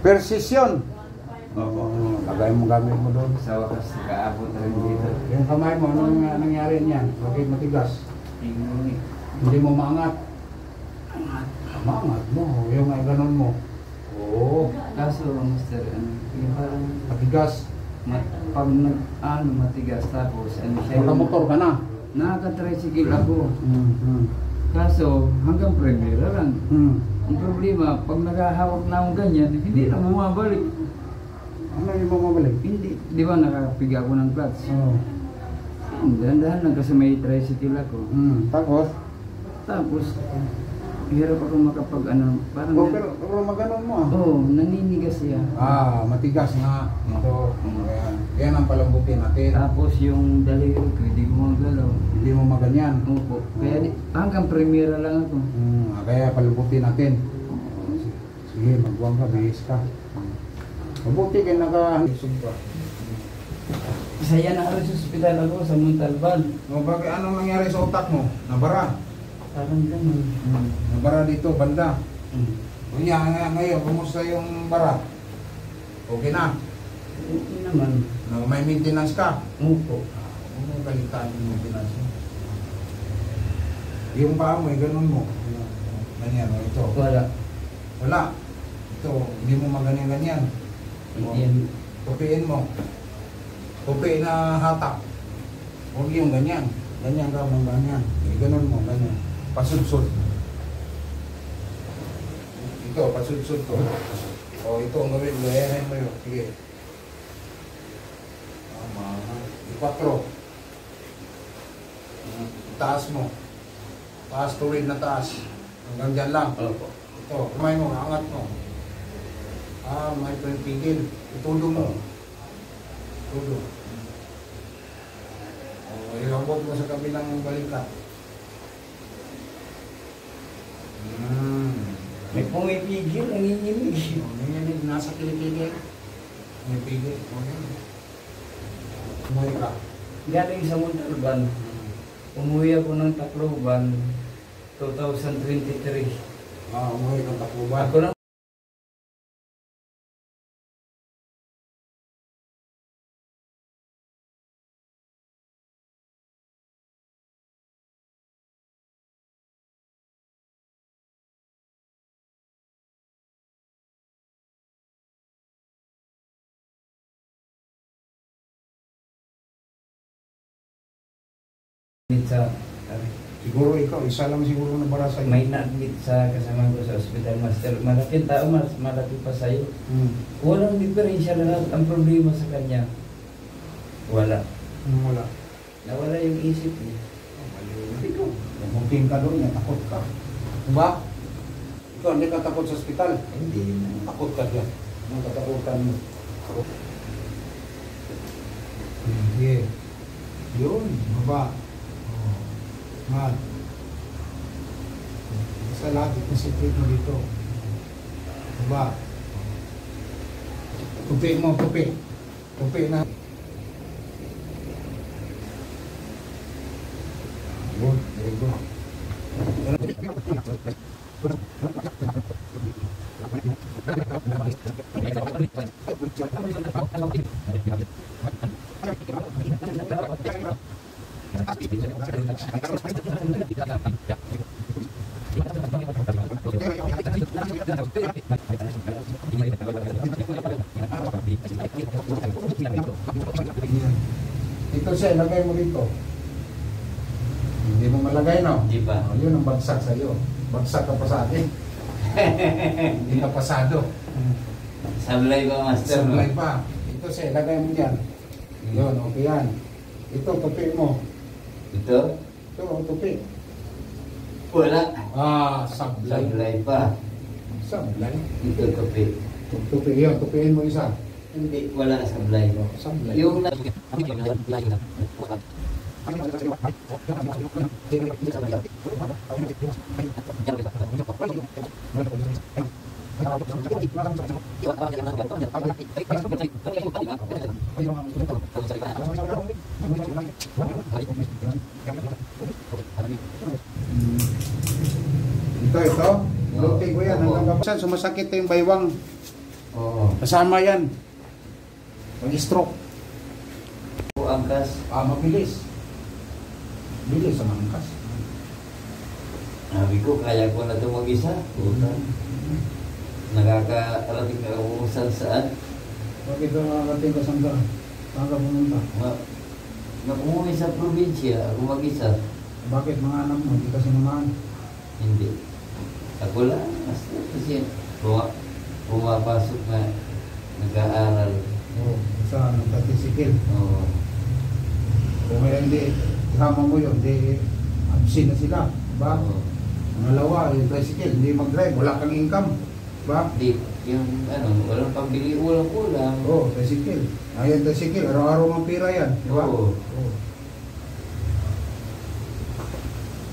Persisyon. Opo. Lagay mo gamit mo doon. Sa wakas, nakaabot rin dito. Yung kamay mo, anong nangyari niyan? Bakit matigas? Hindi mo maangat. Maangat mo. Yung ganun mo. Oo. Kaso, Master, yung parang Matigas. pag matigas tapos siya Nakamotor ka na. Nakaka-tricycle ako. Kaso, hanggang premiera lang. Ang problema, pag nakahawak na akong ganyan, hindi na bumabalik. Ano yung bumabalik? Hindi, di ba nakapiga ako ng clutch? Oo. Dahan-dahan lang kasi may tricycle ako. Tapos, Hirap ako parang pero maganon mo ah. Oo, naninigas siya. Matigas nga. Ito, yan ang palambutin natin. Tapos yung daliri ko, hindi ko magalaw. Hindi mo maganyan. Opo. Kaya hanggang premiera lang ako. Kaya palambutin natin. Sige, magbuwang ka, bihis ka. Mabuti kayo nakahisog pa. Saya na ako sa ospital ako sa Montalban. Bakit anong nangyari sa utak mo? Nabara? Parang ganun. Nabara dito, banda. Ngayon, kumusta yung bara? Okay na? Okay naman. May maintenance ka? Opo. Ano kalitan yung maintenance mo? Yung paa mo, ganun mo. Ganyan, ito. Wala. Ito, hindi mo maganyan-ganyan. Tupiin mo. Tupi na hatak. Huwag yung ganyan. Ganyan ka mong ganyan. Ganun mo, ganyan. Pasudsud. Ito, pasudsud to. Ito ang gawin. Gayahin mo yun. Sige. Ipatro. Taas mo. Taas, tuwid na taas. Hanggang dyan lang. Ito, kumay mo, angat mo. May pagpigil. Itudo mo. Itudo. Ilambot mo sa kabilang balikat. May pumipigil, nanginginig. Nanginginig, nasa kilikili. May pigil. Umuwi ka. Galing sa Montalban. Umuwi ako ng Tacloban 2023. Umuwi ng Tacloban. Ako lang Siguro ikaw, isa lang siguro na bara sa'yo. may na-admit sa kasama ko sa ospital, Master. Malaking tao, malaki pa sa'yo. Walang diferensya lahat. Ang problema sa kanya, wala. Wala. Nawala yung isip niya. Ikaw, nabuting ka doon, takot ka. Diba? Ikaw, hindi ka takot sa ospital. Hindi na. Takot ka dyan. Anong katakutan mo? Sige. Yun, baba. Mahal. Sa lahat, ipisipit mo dito. Baba. Tupi mo, tupi. Tupi na. Good, very good. Ito siya, ilagay mo dito. Hindi mo malagay, no? Di ba? Yun ang bagsak sa'yo. Bagsak ka pa sa akin. Hindi ka pasado. Sablay ba, Master? Sablay pa. Ito siya, ilagay mo dyan. Yun, okay yan. Ito, tupi mo. Ito? Ito, tupi. Wala. Sablay. Sablay pa. Sablay. Ito tupi. Tupi yun, tupiin mo isa. Hindi, wala sablay ko. Sablay. Yung Ito. Luti ko yan. Hanggang kapasan, sumasakit yung baywang. Oo. Kasama yan. Pag-stroke. Angkas. Mabilis. Bilis ang angkas. Sabi ko, kaya ko na ito mag-isa. Puta. Nakakarating na ako kung saan. Bakit ka nakakating ka saan ka? Saan ka pumunta? Umuwi sa probinsya, ako mag-isa. Bakit mga anak mo? Hindi ka sinamahan? Hindi. Ako lang. Kasi pumapasok na nag-aaral. Oo. Sa nagtatisikil. Oo. Kung kaya hindi, kasama mo yun, hindi absent na sila. Diba? Oo. Pangalawa, yung tricycle, hindi mag-drive, wala kang income. Diba? Di, yung walang pambili ulam-ulam. Oo, tricycle. Ayan, tricycle, araw-araw ang pira yan. Diba? Oo. Oo.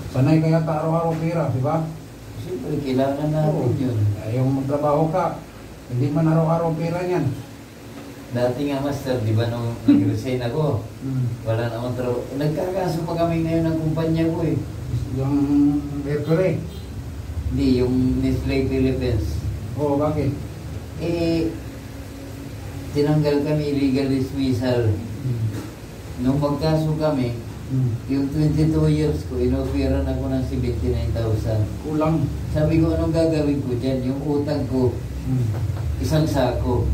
Sanay kaya ta araw-araw pira, diba? Siyempre, kailangan natin yun. Yung magtrabaho ka, hindi man araw-araw pira yan. Dati nga, Master, di ba nung nag-resign ako, wala namang trabaho. Nagkakaso pa kami ngayon ng kumpanya ko eh. Yung Mercury. Hindi, yung Nestle Philippines. Oo, bakit? Eh, tinanggal kami illegal dismissal. Nung magkaso kami, yung 22 years ko, inoferan ako ng 79,000. Kulang. Sabi ko, anong gagawin ko dyan? Yung utang ko, isang sako.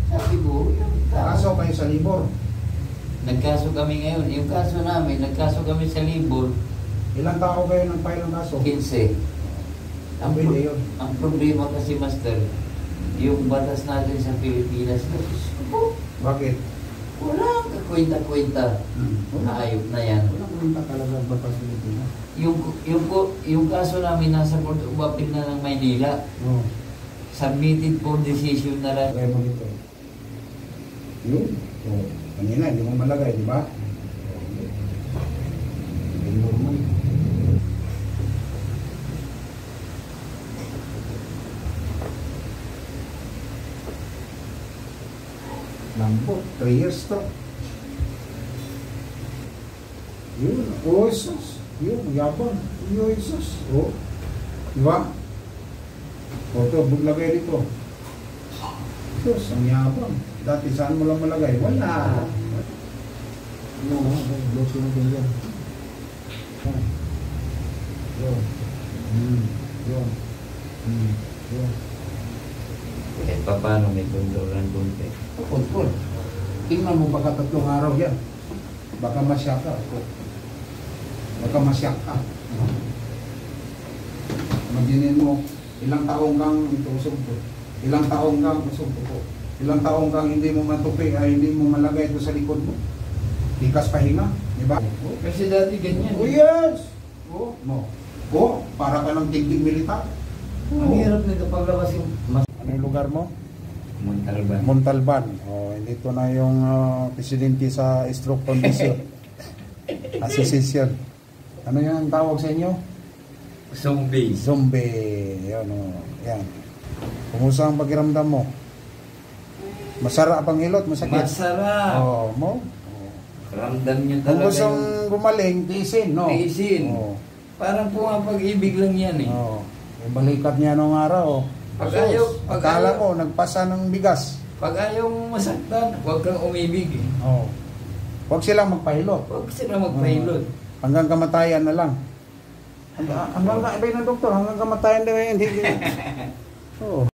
Sabi ko, yung Kaso kayo sa libor. nagkaso kami ngayon. Yung kaso namin, nagkaso kami sa libor, Ilang tao kayo nang file ng kaso? 15. Pwede yun. Ang problema kasi, Master, yung batas natin sa Pilipinas, Bakit? walang kakwenta-kwenta. Naayop na yan. Walang kwenta talaga batas Pilipinas. Yung kaso namin nasa Court of Appeal na ng Maynila, Oo. submitted for decision na lang. Lagay mo dito. Yun. So, kanina, hindi mo malagay, di ba? Hindi normal. Lambot. 3 years to. Yun. Oh, Jesus. Yun, yabang. Yun, Jesus. Oh. Di ba? O ito, buglagay dito. Diyos, ang yabang. Dati saan mo lang malagay? Wala. Ano, bloso na ganyan. Yun. Yun. Yun. Kahit pa paano may kontrolan kunti. Kontrol. Tingnan mo baka 3 araw yan. Baka masyak ka. Baka masyak ka. Imaginin mo, ilang taong kang ito usog-to. Ilang taong kang usog-to. Ilang taong kang hindi mo matupi ay hindi mo malagay ito sa likod mo. Likas pahinga. Diba? Kasi dati ganyan. Oh yes! Oh, no. Oh, para ka ng tigdig militar. Ang hirap na kapaglabas yung Ano yung lugar mo? Montalban. Montalban. Oh, dito na yung presidente sa Stroke Foundation. Association. Ano yung tawag sa inyo? Zombie. Zombie. Yan, oh. Yan. Kumusta ang pakiramdam mo? Masarap ang hilot? Masakit? Masarap. Oo, mo? Ramdam nyo Kung talaga gustong gumaling, tiisin, no? Tiisin. Oo. Parang pumapag-ibig lang yan eh. Oo. Yung balikat niya nung araw, Pag Sus, ayaw- pag akala ayaw- ko, nagpasa ng bigas. Pag ayaw mong masaktan, huwag kang umibig eh. Oo. Huwag silang magpahilot. Huwag sila magpahilot. Hanggang kamatayan na lang. Hanggang, ibay ng doktor, hanggang kamatayan na yan. Hindi. Oo.